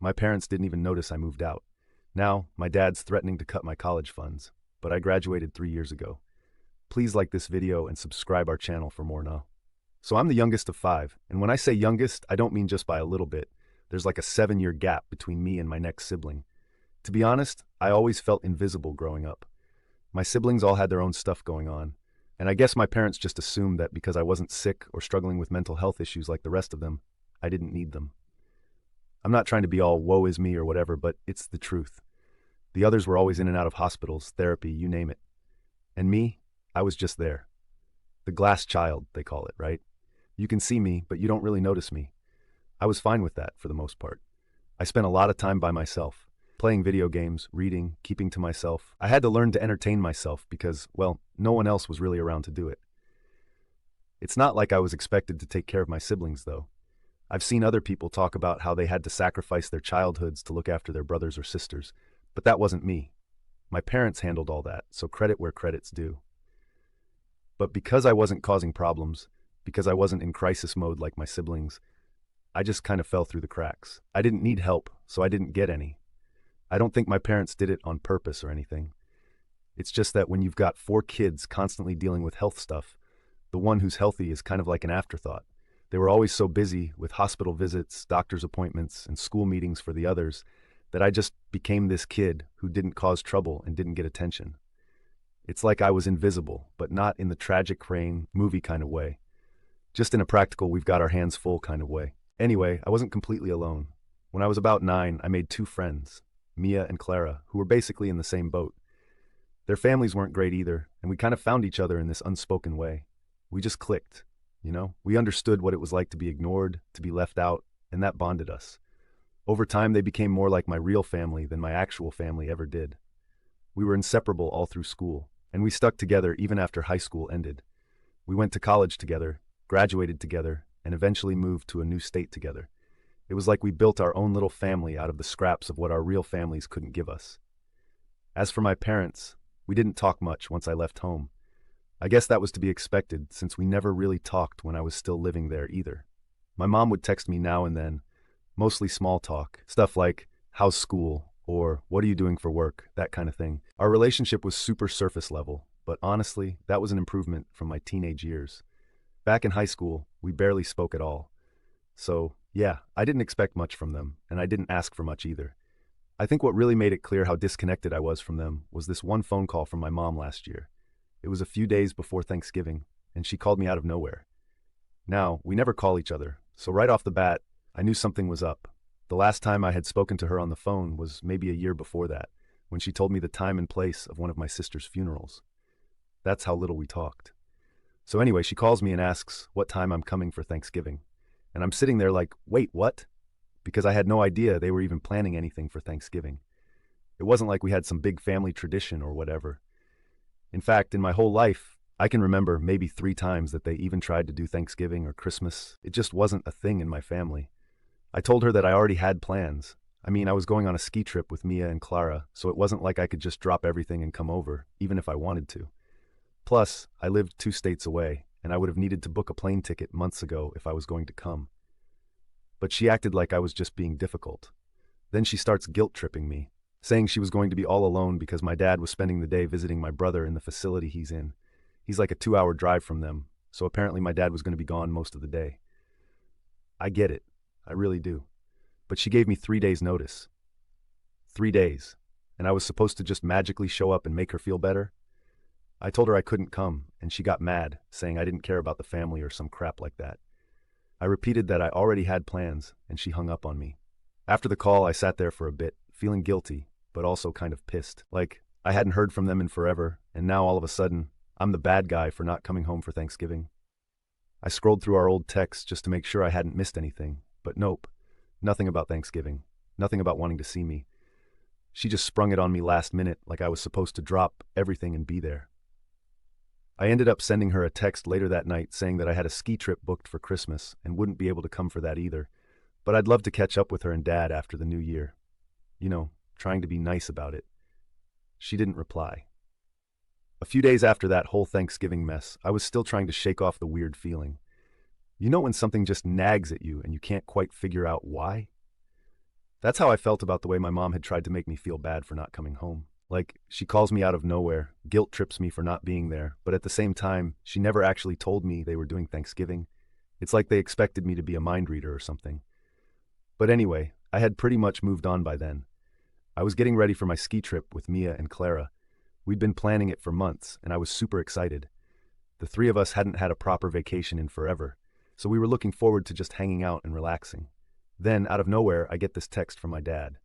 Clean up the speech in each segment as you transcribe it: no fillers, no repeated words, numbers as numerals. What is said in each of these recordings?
My parents didn't even notice I moved out. Now, my dad's threatening to cut my college funds, but I graduated 3 years ago. Please like this video and subscribe our channel for more now. So I'm the youngest of five, and when I say youngest, I don't mean just by a little bit. There's like a 7-year gap between me and my next sibling. To be honest, I always felt invisible growing up. My siblings all had their own stuff going on, and I guess my parents just assumed that because I wasn't sick or struggling with mental health issues like the rest of them, I didn't need them. I'm not trying to be all woe is me or whatever, but it's the truth. The others were always in and out of hospitals, therapy, you name it. And me, I was just there. The glass child, they call it, right? You can see me, but you don't really notice me. I was fine with that for the most part. I spent a lot of time by myself, playing video games, reading, keeping to myself. I had to learn to entertain myself because, well, no one else was really around to do it. It's not like I was expected to take care of my siblings, though. I've seen other people talk about how they had to sacrifice their childhoods to look after their brothers or sisters, but that wasn't me. My parents handled all that, so credit where credit's due. But because I wasn't causing problems, because I wasn't in crisis mode like my siblings, I just kind of fell through the cracks. I didn't need help, so I didn't get any. I don't think my parents did it on purpose or anything. It's just that when you've got 4 kids constantly dealing with health stuff, the one who's healthy is kind of like an afterthought. They were always so busy with hospital visits, doctor's appointments, and school meetings for the others that I just became this kid who didn't cause trouble and didn't get attention. It's like I was invisible, but not in the tragic rain movie kind of way. Just in a practical, we've got our hands full kind of way. Anyway, I wasn't completely alone. When I was about 9, I made 2 friends, Mia and Clara, who were basically in the same boat. Their families weren't great either, and we kind of found each other in this unspoken way. We just clicked, you know? We understood what it was like to be ignored, to be left out, and that bonded us. Over time, they became more like my real family than my actual family ever did. We were inseparable all through school, and we stuck together even after high school ended. We went to college together, graduated together, and eventually moved to a new state together. It was like we built our own little family out of the scraps of what our real families couldn't give us. As for my parents, we didn't talk much once I left home. I guess that was to be expected since we never really talked when I was still living there either. My mom would text me now and then, mostly small talk, stuff like, how's school, or what are you doing for work, that kind of thing. Our relationship was super surface level, but honestly, that was an improvement from my teenage years. Back in high school, we barely spoke at all. So, yeah, I didn't expect much from them, and I didn't ask for much either. I think what really made it clear how disconnected I was from them was this one phone call from my mom last year. It was a few days before Thanksgiving, and she called me out of nowhere. Now, we never call each other, so right off the bat, I knew something was up. The last time I had spoken to her on the phone was maybe a year before that, when she told me the time and place of one of my sister's funerals. That's how little we talked. So anyway, she calls me and asks what time I'm coming for Thanksgiving. And I'm sitting there like, wait, what? Because I had no idea they were even planning anything for Thanksgiving. It wasn't like we had some big family tradition or whatever. In fact, in my whole life, I can remember maybe 3 times that they even tried to do Thanksgiving or Christmas. It just wasn't a thing in my family. I told her that I already had plans. I mean, I was going on a ski trip with Mia and Clara, so it wasn't like I could just drop everything and come over, even if I wanted to. Plus, I lived 2 states away, and I would have needed to book a plane ticket months ago if I was going to come. But she acted like I was just being difficult. Then she starts guilt-tripping me, saying she was going to be all alone because my dad was spending the day visiting my brother in the facility he's in. He's like a 2-hour drive from them, so apparently my dad was going to be gone most of the day. I get it. I really do. But she gave me 3 days' notice. 3 days. And I was supposed to just magically show up and make her feel better? I told her I couldn't come, and she got mad, saying I didn't care about the family or some crap like that. I repeated that I already had plans, and she hung up on me. After the call, I sat there for a bit, feeling guilty, but also kind of pissed. Like, I hadn't heard from them in forever, and now all of a sudden, I'm the bad guy for not coming home for Thanksgiving. I scrolled through our old texts just to make sure I hadn't missed anything, but nope. Nothing about Thanksgiving. Nothing about wanting to see me. She just sprung it on me last minute like I was supposed to drop everything and be there. I ended up sending her a text later that night saying that I had a ski trip booked for Christmas and wouldn't be able to come for that either, but I'd love to catch up with her and Dad after the new year. You know, trying to be nice about it. She didn't reply. A few days after that whole Thanksgiving mess, I was still trying to shake off the weird feeling. You know when something just nags at you and you can't quite figure out why? That's how I felt about the way my mom had tried to make me feel bad for not coming home. Like, she calls me out of nowhere, guilt trips me for not being there, but at the same time, she never actually told me they were doing Thanksgiving. It's like they expected me to be a mind reader or something. But anyway, I had pretty much moved on by then. I was getting ready for my ski trip with Mia and Clara. We'd been planning it for months, and I was super excited. The three of us hadn't had a proper vacation in forever, so we were looking forward to just hanging out and relaxing. Then, out of nowhere, I get this text from my dad.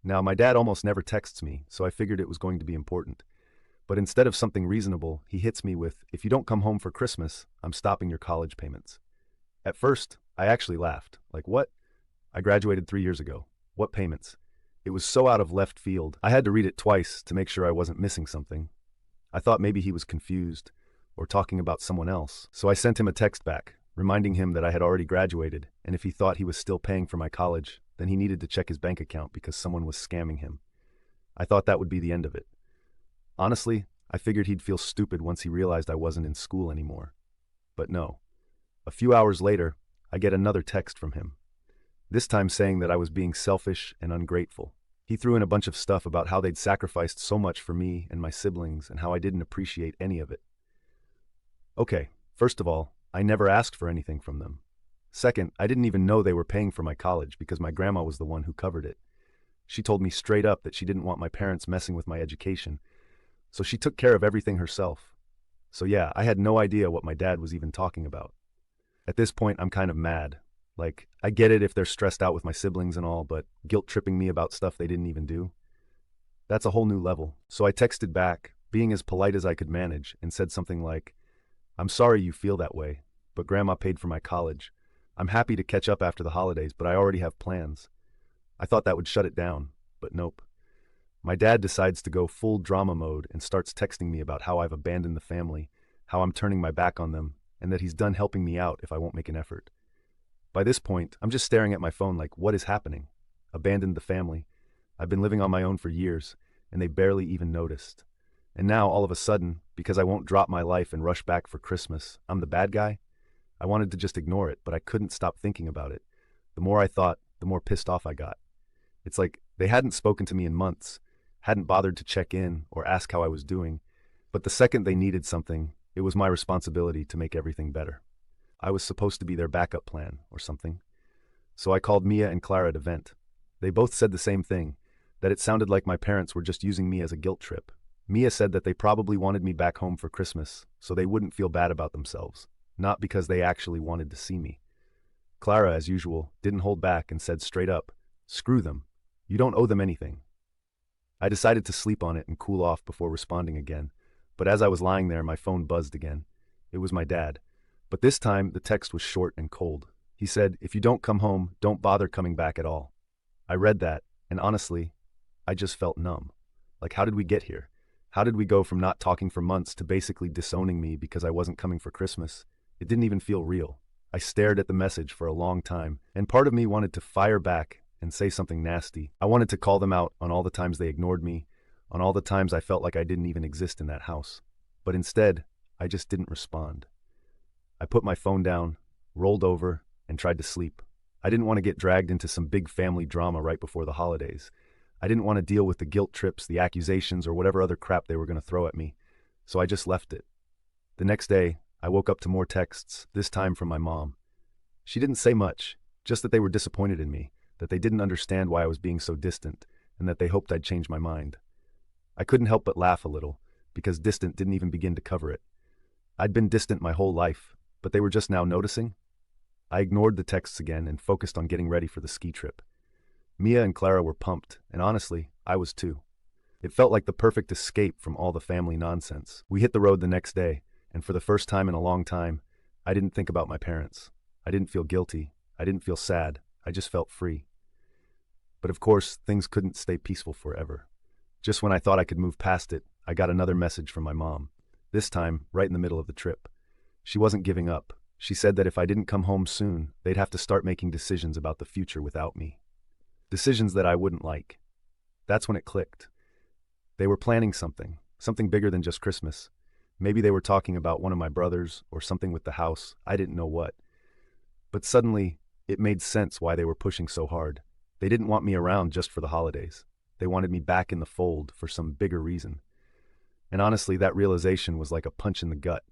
Now, my dad almost never texts me, so I figured it was going to be important. But instead of something reasonable, he hits me with, "If you don't come home for Christmas, I'm stopping your college payments." At first, I actually laughed. Like, what? I graduated 3 years ago. What payments? It was so out of left field, I had to read it twice to make sure I wasn't missing something. I thought maybe he was confused, or talking about someone else, so I sent him a text back, reminding him that I had already graduated, and if he thought he was still paying for my college, then he needed to check his bank account because someone was scamming him. I thought that would be the end of it. Honestly, I figured he'd feel stupid once he realized I wasn't in school anymore. But no. A few hours later, I get another text from him, this time saying that I was being selfish and ungrateful. He threw in a bunch of stuff about how they'd sacrificed so much for me and my siblings and how I didn't appreciate any of it. Okay, first of all, I never asked for anything from them. Second, I didn't even know they were paying for my college because my grandma was the one who covered it. She told me straight up that she didn't want my parents messing with my education, so she took care of everything herself. So yeah, I had no idea what my dad was even talking about. At this point, I'm kind of mad. Like, I get it if they're stressed out with my siblings and all, but guilt-tripping me about stuff they didn't even do? That's a whole new level. So I texted back, being as polite as I could manage, and said something like, "I'm sorry you feel that way, but Grandma paid for my college. I'm happy to catch up after the holidays, but I already have plans." I thought that would shut it down, but nope. My dad decides to go full drama mode and starts texting me about how I've abandoned the family, how I'm turning my back on them, and that he's done helping me out if I won't make an effort. By this point, I'm just staring at my phone like, what is happening? Abandoned the family. I've been living on my own for years, and they barely even noticed. And now, all of a sudden, because I won't drop my life and rush back for Christmas, I'm the bad guy? I wanted to just ignore it, but I couldn't stop thinking about it. The more I thought, the more pissed off I got. It's like they hadn't spoken to me in months, hadn't bothered to check in or ask how I was doing, but the second they needed something, it was my responsibility to make everything better. I was supposed to be their backup plan or something. So I called Mia and Clara to vent. They both said the same thing, that it sounded like my parents were just using me as a guilt trip. Mia said that they probably wanted me back home for Christmas so they wouldn't feel bad about themselves, not because they actually wanted to see me. Clara, as usual, didn't hold back and said straight up, "Screw them. You don't owe them anything." I decided to sleep on it and cool off before responding again, but as I was lying there, my phone buzzed again. It was my dad. But this time, the text was short and cold. He said, "If you don't come home, don't bother coming back at all." I read that, and honestly, I just felt numb. Like, how did we get here? How did we go from not talking for months to basically disowning me because I wasn't coming for Christmas? It didn't even feel real. I stared at the message for a long time, and part of me wanted to fire back and say something nasty. I wanted to call them out on all the times they ignored me, on all the times I felt like I didn't even exist in that house. But instead, I just didn't respond. I put my phone down, rolled over, and tried to sleep. I didn't want to get dragged into some big family drama right before the holidays. I didn't want to deal with the guilt trips, the accusations, or whatever other crap they were going to throw at me, so I just left it. The next day, I woke up to more texts, this time from my mom. She didn't say much, just that they were disappointed in me, that they didn't understand why I was being so distant, and that they hoped I'd change my mind. I couldn't help but laugh a little, because distant didn't even begin to cover it. I'd been distant my whole life, but they were just now noticing? I ignored the texts again and focused on getting ready for the ski trip. Mia and Clara were pumped, and honestly, I was too. It felt like the perfect escape from all the family nonsense. We hit the road the next day, and for the first time in a long time, I didn't think about my parents. I didn't feel guilty. I didn't feel sad. I just felt free. But of course, things couldn't stay peaceful forever. Just when I thought I could move past it, I got another message from my mom. This time, right in the middle of the trip. She wasn't giving up. She said that if I didn't come home soon, they'd have to start making decisions about the future without me. Decisions that I wouldn't like. That's when it clicked. They were planning something bigger than just Christmas. Maybe they were talking about one of my brothers or something with the house. I didn't know what. But suddenly, it made sense why they were pushing so hard. They didn't want me around just for the holidays. They wanted me back in the fold for some bigger reason. And honestly, that realization was like a punch in the gut.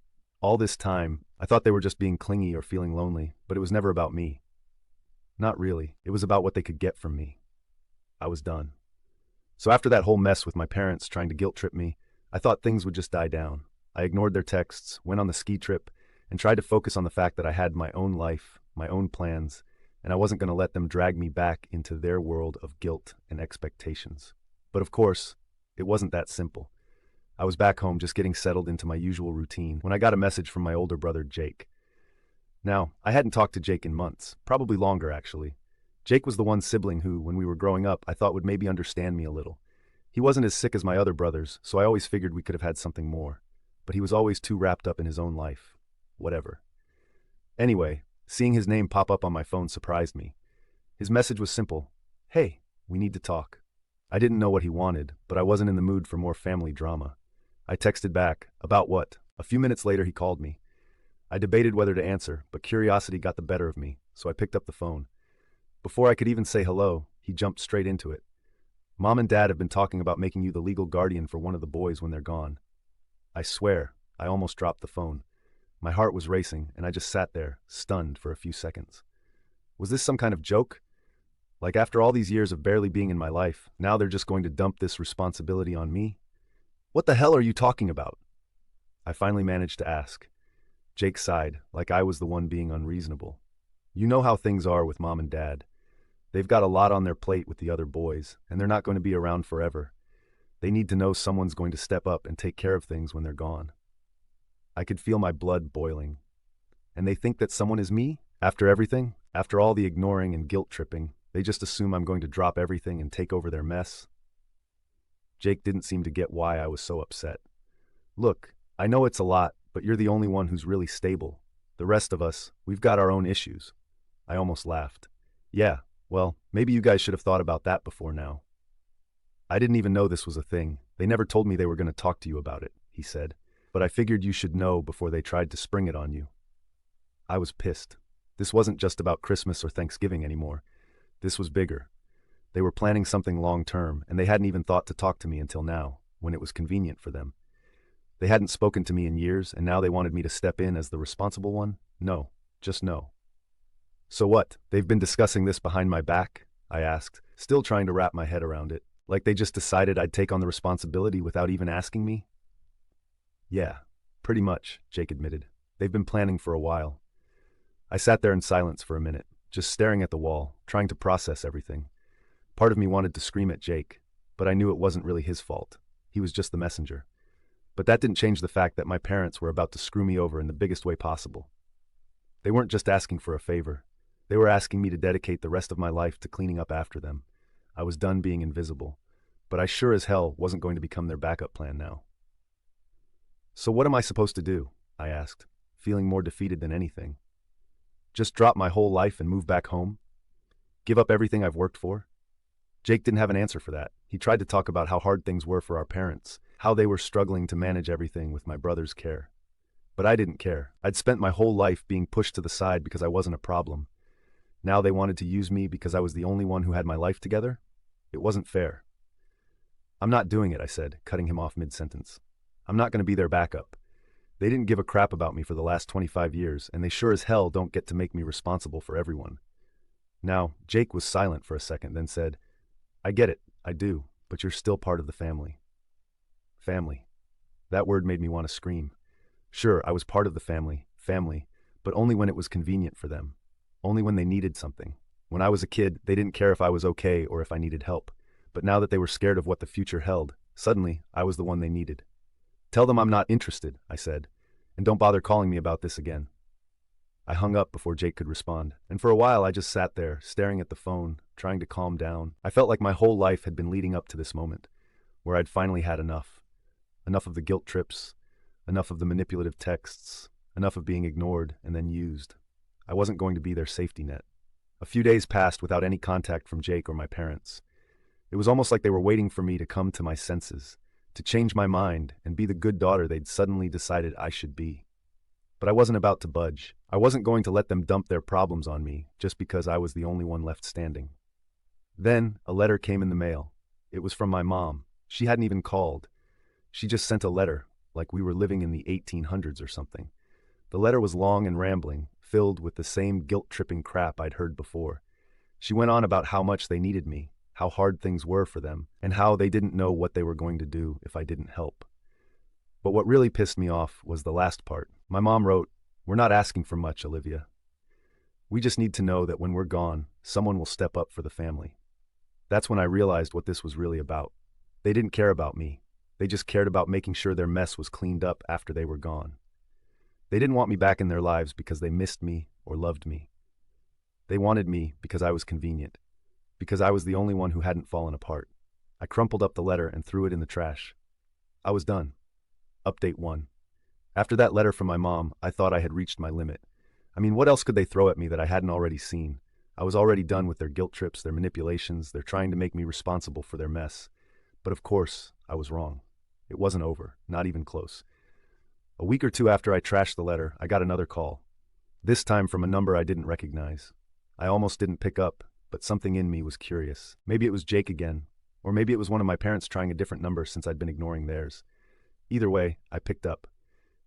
All this time, I thought they were just being clingy or feeling lonely, but it was never about me. Not really. It was about what they could get from me. I was done. So after that whole mess with my parents trying to guilt trip me, I thought things would just die down. I ignored their texts, went on the ski trip, and tried to focus on the fact that I had my own life, my own plans, and I wasn't going to let them drag me back into their world of guilt and expectations. But of course, it wasn't that simple. I was back home just getting settled into my usual routine when I got a message from my older brother, Jake. Now, I hadn't talked to Jake in months, probably longer actually. Jake was the one sibling who, when we were growing up, I thought would maybe understand me a little. He wasn't as sick as my other brothers, so I always figured we could have had something more. But he was always too wrapped up in his own life. Whatever. Anyway, seeing his name pop up on my phone surprised me. His message was simple. Hey, we need to talk. I didn't know what he wanted, but I wasn't in the mood for more family drama. I texted back, about what? A few minutes later he called me. I debated whether to answer, but curiosity got the better of me, so I picked up the phone. Before I could even say hello, he jumped straight into it. Mom and Dad have been talking about making you the legal guardian for one of the boys when they're gone. I swear, I almost dropped the phone. My heart was racing, and I just sat there, stunned for a few seconds. Was this some kind of joke? Like after all these years of barely being in my life, now they're just going to dump this responsibility on me? What the hell are you talking about? I finally managed to ask. Jake sighed, like I was the one being unreasonable. You know how things are with Mom and Dad. They've got a lot on their plate with the other boys, and they're not going to be around forever. They need to know someone's going to step up and take care of things when they're gone. I could feel my blood boiling. And they think that someone is me? After everything? After all the ignoring and guilt tripping, they just assume I'm going to drop everything and take over their mess? Jake didn't seem to get why I was so upset. Look, I know it's a lot, but you're the only one who's really stable. The rest of us, we've got our own issues. I almost laughed. Yeah, well, maybe you guys should have thought about that before now. I didn't even know this was a thing. They never told me they were going to talk to you about it, he said. But I figured you should know before they tried to spring it on you. I was pissed. This wasn't just about Christmas or Thanksgiving anymore. This was bigger. They were planning something long-term, and they hadn't even thought to talk to me until now, when it was convenient for them. They hadn't spoken to me in years, and now they wanted me to step in as the responsible one? No, just no. So what, they've been discussing this behind my back? I asked, still trying to wrap my head around it. Like they just decided I'd take on the responsibility without even asking me? Yeah, pretty much, Jake admitted. They've been planning for a while. I sat there in silence for a minute, just staring at the wall, trying to process everything. Part of me wanted to scream at Jake, but I knew it wasn't really his fault. He was just the messenger. But that didn't change the fact that my parents were about to screw me over in the biggest way possible. They weren't just asking for a favor. They were asking me to dedicate the rest of my life to cleaning up after them. I was done being invisible, but I sure as hell wasn't going to become their backup plan now. So what am I supposed to do? I asked, feeling more defeated than anything. Just drop my whole life and move back home? Give up everything I've worked for? Jake didn't have an answer for that. He tried to talk about how hard things were for our parents, how they were struggling to manage everything with my brother's care. But I didn't care. I'd spent my whole life being pushed to the side because I wasn't a problem. Now they wanted to use me because I was the only one who had my life together? It wasn't fair. I'm not doing it, I said, cutting him off mid-sentence. I'm not going to be their backup. They didn't give a crap about me for the last 25 years, and they sure as hell don't get to make me responsible for everyone. Now, Jake was silent for a second, then said, I get it, I do, but you're still part of the family. Family. That word made me want to scream. Sure, I was part of the family, but only when it was convenient for them. Only when they needed something. When I was a kid, they didn't care if I was okay or if I needed help. But now that they were scared of what the future held, suddenly, I was the one they needed. Tell them I'm not interested, I said, and don't bother calling me about this again. I hung up before Jake could respond, and for a while I just sat there, staring at the phone, trying to calm down. I felt like my whole life had been leading up to this moment, where I'd finally had enough. Enough of the guilt trips, enough of the manipulative texts, enough of being ignored and then used. I wasn't going to be their safety net. A few days passed without any contact from Jake or my parents. It was almost like they were waiting for me to come to my senses, to change my mind and be the good daughter they'd suddenly decided I should be. But I wasn't about to budge. I wasn't going to let them dump their problems on me just because I was the only one left standing. Then, a letter came in the mail. It was from my mom. She hadn't even called. She just sent a letter, like we were living in the 1800s or something. The letter was long and rambling, filled with the same guilt-tripping crap I'd heard before. She went on about how much they needed me, how hard things were for them, and how they didn't know what they were going to do if I didn't help. But what really pissed me off was the last part. My mom wrote, "We're not asking for much, Olivia. We just need to know that when we're gone, someone will step up for the family." That's when I realized what this was really about. They didn't care about me. They just cared about making sure their mess was cleaned up after they were gone. They didn't want me back in their lives because they missed me or loved me. They wanted me because I was convenient, because I was the only one who hadn't fallen apart. I crumpled up the letter and threw it in the trash. I was done. Update 1. After that letter from my mom, I thought I had reached my limit. I mean, what else could they throw at me that I hadn't already seen? I was already done with their guilt trips, their manipulations, their trying to make me responsible for their mess. But of course, I was wrong. It wasn't over, not even close. A week or two after I trashed the letter, I got another call. This time from a number I didn't recognize. I almost didn't pick up, but something in me was curious. Maybe it was Jake again, or maybe it was one of my parents trying a different number since I'd been ignoring theirs. Either way, I picked up.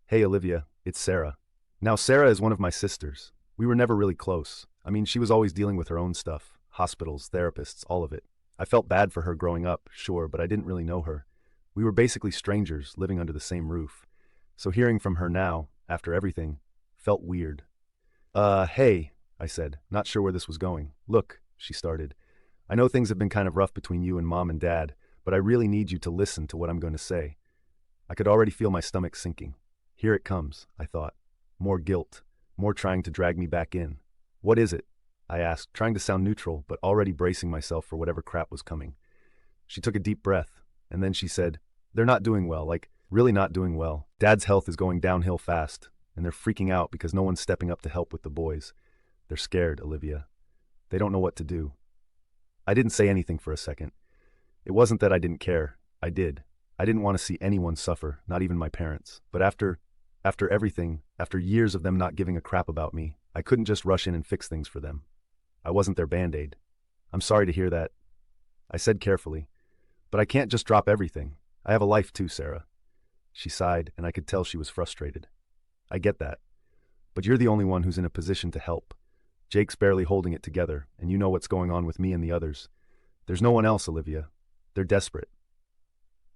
"Hey, Olivia, it's Sarah." Now, Sarah is one of my sisters. We were never really close. I mean, she was always dealing with her own stuff. Hospitals, therapists, all of it. I felt bad for her growing up, sure, but I didn't really know her. We were basically strangers, living under the same roof. So hearing from her now, after everything, felt weird. Hey, I said, not sure where this was going. "Look," she started. "I know things have been kind of rough between you and Mom and Dad, but I really need you to listen to what I'm going to say." I could already feel my stomach sinking. Here it comes, I thought. More guilt, more trying to drag me back in. "What is it?" I asked, trying to sound neutral, but already bracing myself for whatever crap was coming. She took a deep breath, and then she said, "They're not doing well, like, really not doing well. Dad's health is going downhill fast, and they're freaking out because no one's stepping up to help with the boys. They're scared, Olivia. They don't know what to do." I didn't say anything for a second. It wasn't that I didn't care. I did. I didn't want to see anyone suffer, not even my parents. But after everything, after years of them not giving a crap about me, I couldn't just rush in and fix things for them. I wasn't their Band-Aid. "I'm sorry to hear that," I said carefully. "But I can't just drop everything. I have a life too, Sarah." She sighed, and I could tell she was frustrated. "I get that. But you're the only one who's in a position to help. Jake's barely holding it together, and you know what's going on with me and the others. There's no one else, Olivia. They're desperate."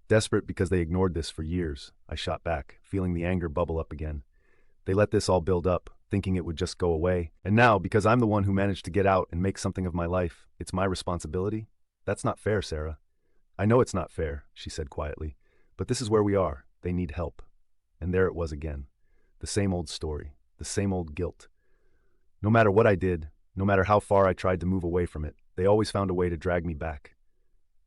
"Desperate because they ignored this for years," I shot back, feeling the anger bubble up again. "They let this all build up, thinking it would just go away. And now, because I'm the one who managed to get out and make something of my life, it's my responsibility? That's not fair, Sarah." "I know it's not fair," she said quietly, "but this is where we are. They need help." And there it was again. The same old story, the same old guilt. No matter what I did, no matter how far I tried to move away from it, they always found a way to drag me back.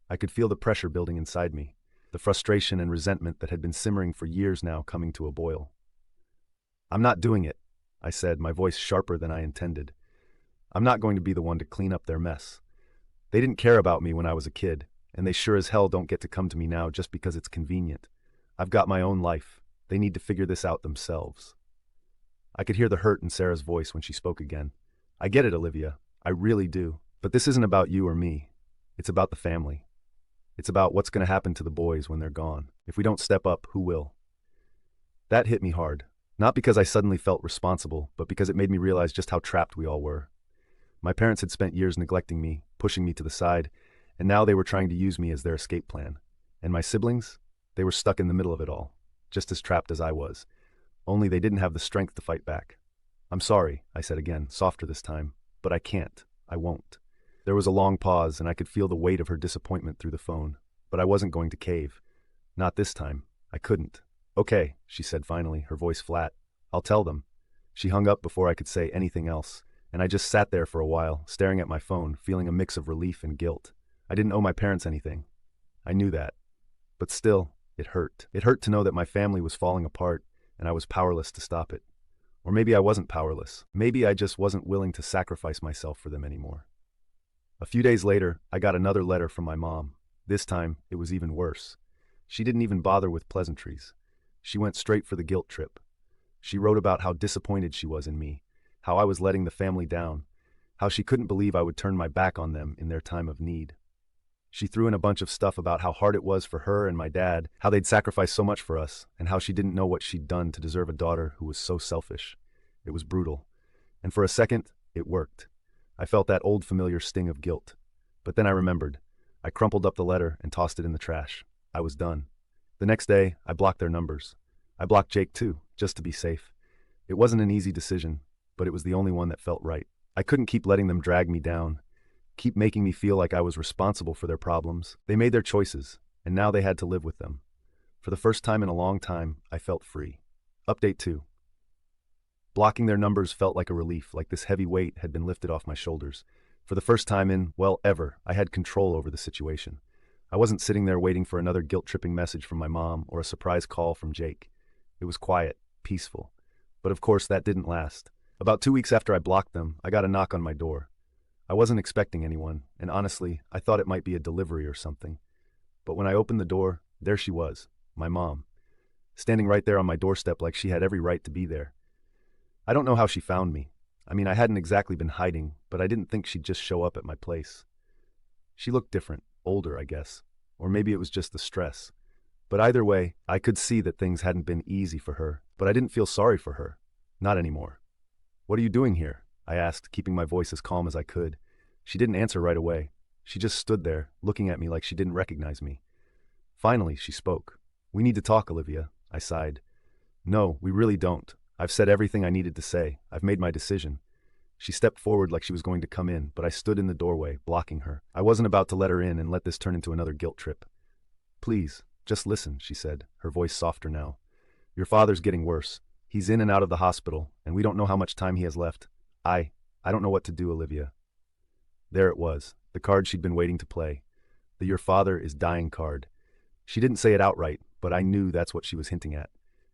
I could feel the pressure building inside me, the frustration and resentment that had been simmering for years now coming to a boil. "I'm not doing it," I said, my voice sharper than I intended. "I'm not going to be the one to clean up their mess. They didn't care about me when I was a kid, and they sure as hell don't get to come to me now just because it's convenient. I've got my own life. They need to figure this out themselves." I could hear the hurt in Sarah's voice when she spoke again. "I get it, Olivia. I really do. But this isn't about you or me. It's about the family. It's about what's going to happen to the boys when they're gone. If we don't step up, who will?" That hit me hard. Not because I suddenly felt responsible, but because it made me realize just how trapped we all were. My parents had spent years neglecting me, pushing me to the side, and now they were trying to use me as their escape plan. And my siblings? They were stuck in the middle of it all, just as trapped as I was. Only they didn't have the strength to fight back. "I'm sorry," I said again, softer this time, "but I can't. I won't." There was a long pause, and I could feel the weight of her disappointment through the phone. But I wasn't going to cave. Not this time. I couldn't. "Okay," she said finally, her voice flat. "I'll tell them." She hung up before I could say anything else, and I just sat there for a while, staring at my phone, feeling a mix of relief and guilt. I didn't owe my parents anything. I knew that. But still, it hurt. It hurt to know that my family was falling apart, and I was powerless to stop it. Or maybe I wasn't powerless. Maybe I just wasn't willing to sacrifice myself for them anymore. A few days later, I got another letter from my mom. This time, it was even worse. She didn't even bother with pleasantries. She went straight for the guilt trip. She wrote about how disappointed she was in me, how I was letting the family down, how she couldn't believe I would turn my back on them in their time of need. She threw in a bunch of stuff about how hard it was for her and my dad, how they'd sacrificed so much for us, and how she didn't know what she'd done to deserve a daughter who was so selfish. It was brutal. And for a second, it worked. I felt that old familiar sting of guilt. But then I remembered. I crumpled up the letter and tossed it in the trash. I was done. The next day, I blocked their numbers. I blocked Jake too, just to be safe. It wasn't an easy decision, but it was the only one that felt right. I couldn't keep letting them drag me down, keep making me feel like I was responsible for their problems. They made their choices, and now they had to live with them. For the first time in a long time, I felt free. Update 2. Blocking their numbers felt like a relief, like this heavy weight had been lifted off my shoulders. For the first time in, well, ever, I had control over the situation. I wasn't sitting there waiting for another guilt-tripping message from my mom or a surprise call from Jake. It was quiet, peaceful. But of course, that didn't last. About 2 weeks after I blocked them, I got a knock on my door. I wasn't expecting anyone, and honestly, I thought it might be a delivery or something. But when I opened the door, there she was, my mom, standing right there on my doorstep like she had every right to be there. I don't know how she found me. I mean, I hadn't exactly been hiding, but I didn't think she'd just show up at my place. She looked different, older, I guess. Or maybe it was just the stress. But either way, I could see that things hadn't been easy for her, but I didn't feel sorry for her. Not anymore. "What are you doing here?" I asked, keeping my voice as calm as I could. She didn't answer right away. She just stood there, looking at me like she didn't recognize me. Finally, she spoke. "We need to talk, Olivia," I sighed. "No, we really don't. I've said everything I needed to say. I've made my decision." She stepped forward like she was going to come in, but I stood in the doorway, blocking her. I wasn't about to let her in and let this turn into another guilt trip. "Please, just listen," she said, her voice softer now. "Your father's getting worse. He's in and out of the hospital, and we don't know how much time he has left. I don't know what to do, Olivia." There it was, the card she'd been waiting to play. The "your father is dying" card. She didn't say it outright, but I knew that's what she was hinting at.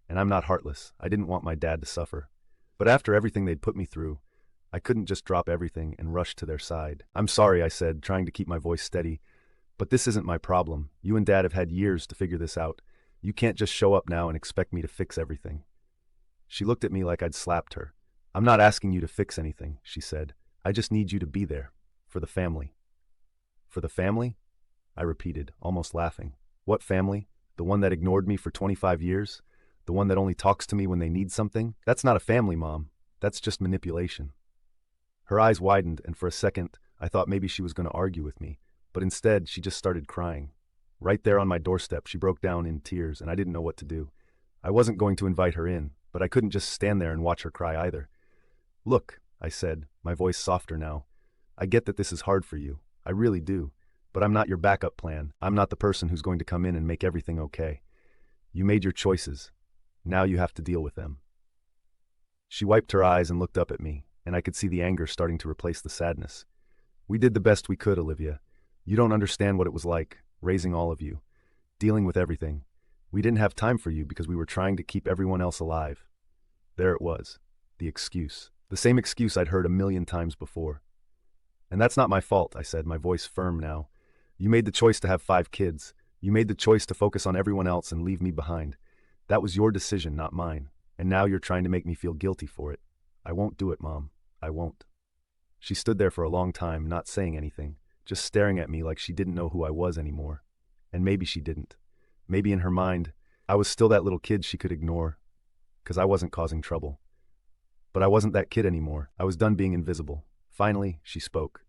And I'm not heartless. I didn't want my dad to suffer. But after everything they'd put me through, I couldn't just drop everything and rush to their side. "I'm sorry," I said, trying to keep my voice steady. "But this isn't my problem. You and Dad have had years to figure this out. You can't just show up now and expect me to fix everything." She looked at me like I'd slapped her. "I'm not asking you to fix anything," she said. "I just need you to be there. For the family." "For the family?" I repeated, almost laughing. "What family? The one that ignored me for 25 years? The one that only talks to me when they need something? That's not a family, Mom. That's just manipulation." Her eyes widened, and for a second, I thought maybe she was going to argue with me. But instead, she just started crying. Right there on my doorstep, she broke down in tears, and I didn't know what to do. I wasn't going to invite her in, but I couldn't just stand there and watch her cry either. "Look," I said, my voice softer now. "I get that this is hard for you. I really do. But I'm not your backup plan. I'm not the person who's going to come in and make everything okay. You made your choices. Now you have to deal with them." She wiped her eyes and looked up at me, and I could see the anger starting to replace the sadness. "We did the best we could, Olivia. You don't understand what it was like, raising all of you, dealing with everything. We didn't have time for you because we were trying to keep everyone else alive." There it was, the excuse. The same excuse I'd heard a million times before. "And that's not my fault," I said, my voice firm now. "You made the choice to have 5 kids. You made the choice to focus on everyone else and leave me behind. That was your decision, not mine. And now you're trying to make me feel guilty for it. I won't do it, Mom. I won't." She stood there for a long time, not saying anything, just staring at me like she didn't know who I was anymore. And maybe she didn't. Maybe in her mind, I was still that little kid she could ignore, because I wasn't causing trouble. But I wasn't that kid anymore. I was done being invisible. Finally, she spoke.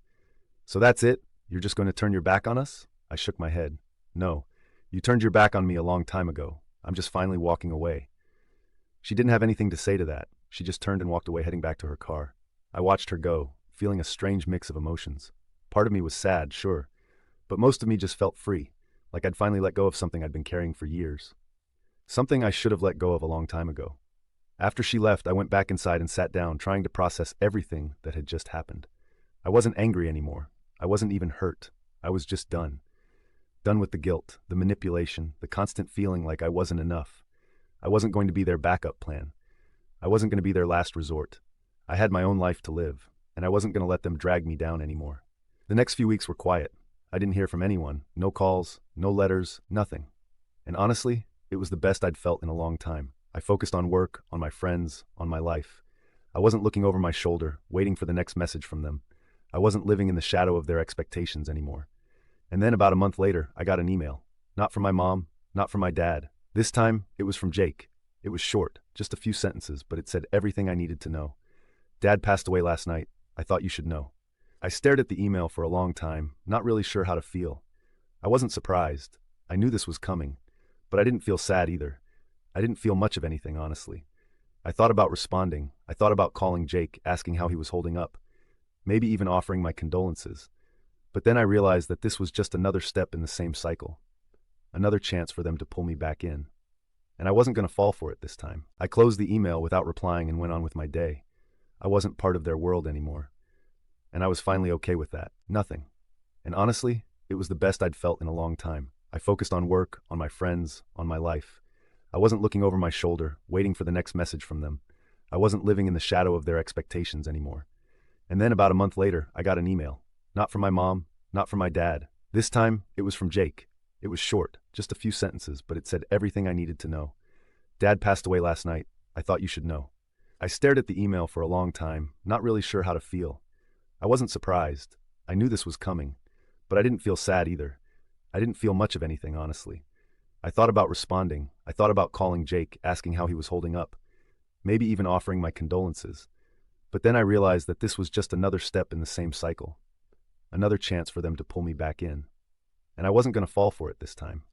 "So that's it? You're just going to turn your back on us?" I shook my head. "No. You turned your back on me a long time ago. I'm just finally walking away." She didn't have anything to say to that. She just turned and walked away, heading back to her car. I watched her go, feeling a strange mix of emotions. Part of me was sad, sure, but most of me just felt free, like I'd finally let go of something I'd been carrying for years. Something I should have let go of a long time ago. After she left, I went back inside and sat down, trying to process everything that had just happened. I wasn't angry anymore. I wasn't even hurt. I was just done. Done with the guilt, the manipulation, the constant feeling like I wasn't enough. I wasn't going to be their backup plan. I wasn't going to be their last resort. I had my own life to live, and I wasn't going to let them drag me down anymore. The next few weeks were quiet. I didn't hear from anyone. No calls, no letters, nothing. And honestly, it was the best I'd felt in a long time. I focused on work, on my friends, on my life. I wasn't looking over my shoulder, waiting for the next message from them. I wasn't living in the shadow of their expectations anymore. And then about a month later, I got an email. Not from my mom, not from my dad. This time, it was from Jake. It was short, just a few sentences, but it said everything I needed to know. Dad passed away last night. I thought you should know. I stared at the email for a long time, not really sure how to feel. I wasn't surprised. I knew this was coming. But I didn't feel sad either. I didn't feel much of anything, honestly. I thought about responding. I thought about calling Jake, asking how he was holding up. Maybe even offering my condolences. But then I realized that this was just another step in the same cycle. Another chance for them to pull me back in. And I wasn't going to fall for it this time. I closed the email without replying and went on with my day. I wasn't part of their world anymore. And I was finally okay with that. Nothing. And honestly, it was the best I'd felt in a long time. I focused on work, on my friends, on my life. I wasn't looking over my shoulder, waiting for the next message from them. I wasn't living in the shadow of their expectations anymore. And then about a month later, I got an email. Not from my mom, not from my dad. This time, it was from Jake. It was short, just a few sentences, but it said everything I needed to know. Dad passed away last night. I thought you should know. I stared at the email for a long time, not really sure how to feel. I wasn't surprised. I knew this was coming. But I didn't feel sad either. I didn't feel much of anything, honestly. I thought about responding. I thought about calling Jake, asking how he was holding up. Maybe even offering my condolences. But then I realized that this was just another step in the same cycle. Another chance for them to pull me back in. And I wasn't going to fall for it this time.